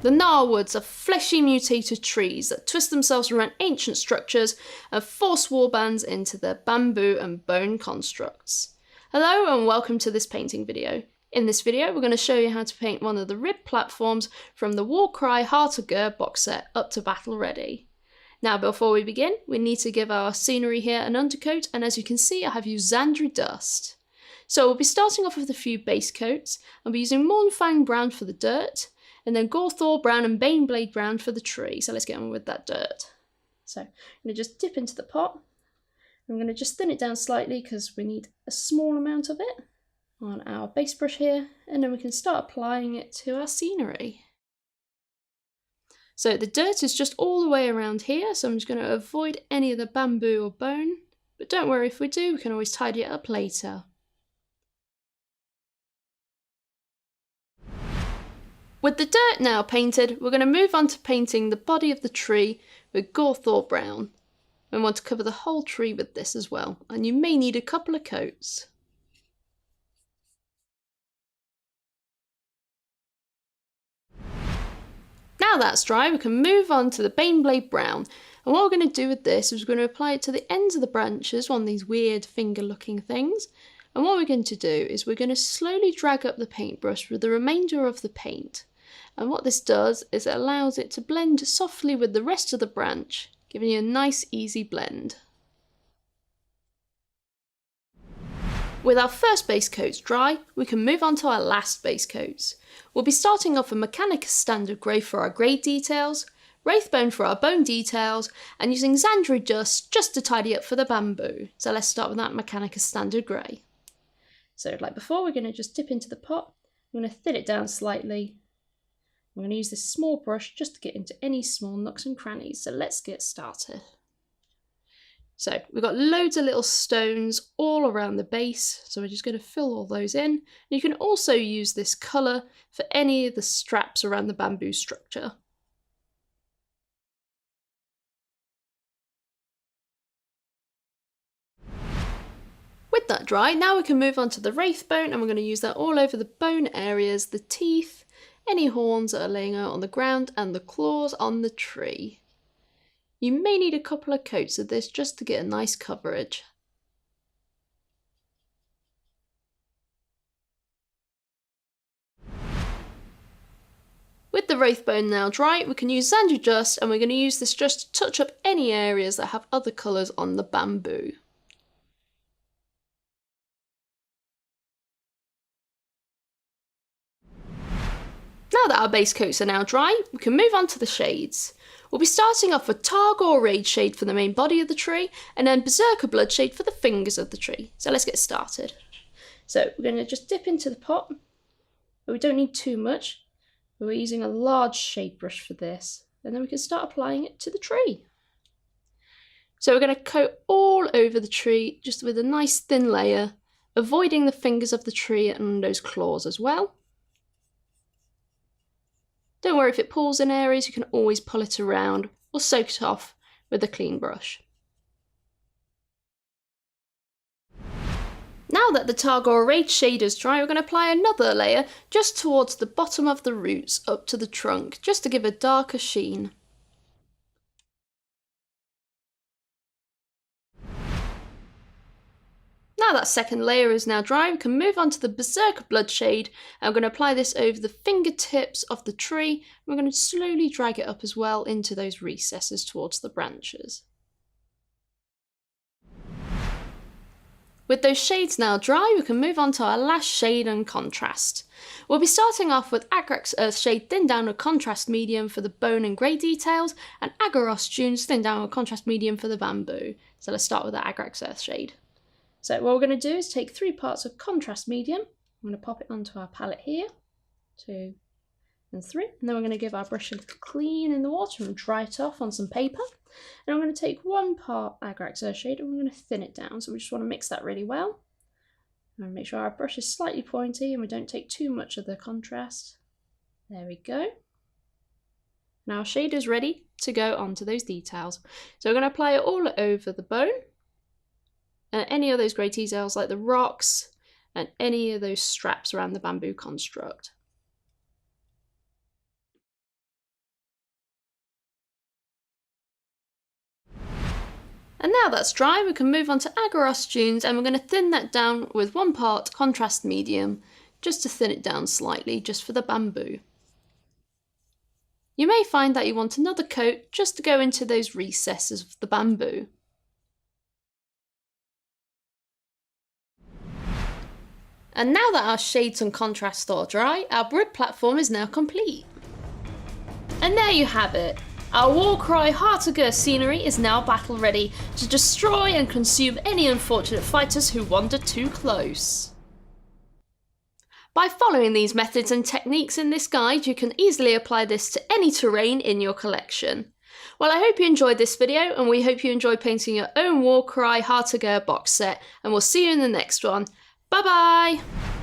The Nar woods are fleshy mutated trees that twist themselves around ancient structures and force warbands into their bamboo and bone constructs. Hello and welcome to this painting video. In this video we're going to show you how to paint one of the rib platforms from the Warcry Heart of Gur box set up to battle ready. Now before we begin we need to give our scenery here an undercoat, and as you can see I have used Xandri dust. So we'll be starting off with a few base coats. I'll be using Mournfang brown for the dirt, and then Gorthor brown and Baneblade brown for the tree. So let's get on with that dirt. So I'm going to just dip into the pot. I'm going to just thin it down slightly because we need a small amount of it on our base brush here, and then we can start applying it to our scenery. So the dirt is just all the way around here, so I'm just going to avoid any of the bamboo or bone, but don't worry, if we do, we can always tidy it up later. With the dirt now painted, we're going to move on to painting the body of the tree with Gorthor brown. We want to cover the whole tree with this as well, and you may need a couple of coats. Now that's dry, we can move on to the Baneblade brown, and what we're going to do with this is we're going to apply it to the ends of the branches on these weird finger looking things, and what we're going to do is we're going to slowly drag up the paintbrush with the remainder of the paint. And what this does is it allows it to blend softly with the rest of the branch, giving you a nice easy blend. With our first base coats dry, we can move on to our last base coats. We'll be starting off with Mechanicus Standard Grey for our grey details, Wraithbone for our bone details, and using Xandri dust just to tidy up for the bamboo. So let's start with that Mechanicus Standard Grey. So like before, we're going to just dip into the pot. I'm going to thin it down slightly. I'm going to use this small brush just to get into any small nooks and crannies, so let's get started. So we've got loads of little stones all around the base, so we're just going to fill all those in. And you can also use this colour for any of the straps around the bamboo structure. With that dry, now we can move on to the Wraithbone, and we're going to use that all over the bone areas, the teeth, any horns that are laying out on the ground, and the claws on the tree. You may need a couple of coats of this just to get a nice coverage. With the Wraithbone now dry, we can use Xandri dust, and we're going to use this just to touch up any areas that have other colours on the bamboo. Now that our base coats are now dry, we can move on to the shades. We'll be starting off with Targor Rage shade for the main body of the tree, and then Berserker Blood shade for the fingers of the tree. So let's get started. So we're going to just dip into the pot, but we don't need too much. We're using a large shade brush for this, and then we can start applying it to the tree. So we're going to coat all over the tree just with a nice thin layer, avoiding the fingers of the tree and those claws as well. Don't worry if it pulls in areas, you can always pull it around or soak it off with a clean brush. Now that the Targor Rage shade is dry, we're going to apply another layer just towards the bottom of the roots up to the trunk, just to give a darker sheen. Now that second layer is now dry, we can move on to the Berserker Blood shade, and we're going to apply this over the fingertips of the tree. We're going to slowly drag it up as well into those recesses towards the branches. With those shades now dry, we can move on to our last shade and contrast. We'll be starting off with Agrax Earth shade thinned down with contrast medium for the bone and grey details, and Agaros Dunes thinned down with contrast medium for the bamboo. So let's start with the Agrax Earth shade. So what we're going to do is take 3 parts of contrast medium. I'm going to pop it onto our palette here, 2 and 3, and then we're going to give our brush a little clean in the water and dry it off on some paper. And I'm going to take 1 part Agrax Earth shade and we're going to thin it down. So we just want to mix that really well. And make sure our brush is slightly pointy and we don't take too much of the contrast. There we go. Now our shade is ready to go onto those details. So we're going to apply it all over the bone. And any of those grey details like the rocks and any of those straps around the bamboo construct. And now that's dry, we can move on to Agorist dunes, and we're going to thin that down with 1 part contrast medium, just to thin it down slightly, just for the bamboo. You may find that you want another coat just to go into those recesses of the bamboo. And now that our shades and contrast are dry, our grid platform is now complete. And there you have it. Our Warcry Heartager scenery is now battle ready to destroy and consume any unfortunate fighters who wander too close. By following these methods and techniques in this guide, you can easily apply this to any terrain in your collection. Well, I hope you enjoyed this video, and we hope you enjoy painting your own Warcry Heartager box set, and we'll see you in the next one. Bye bye!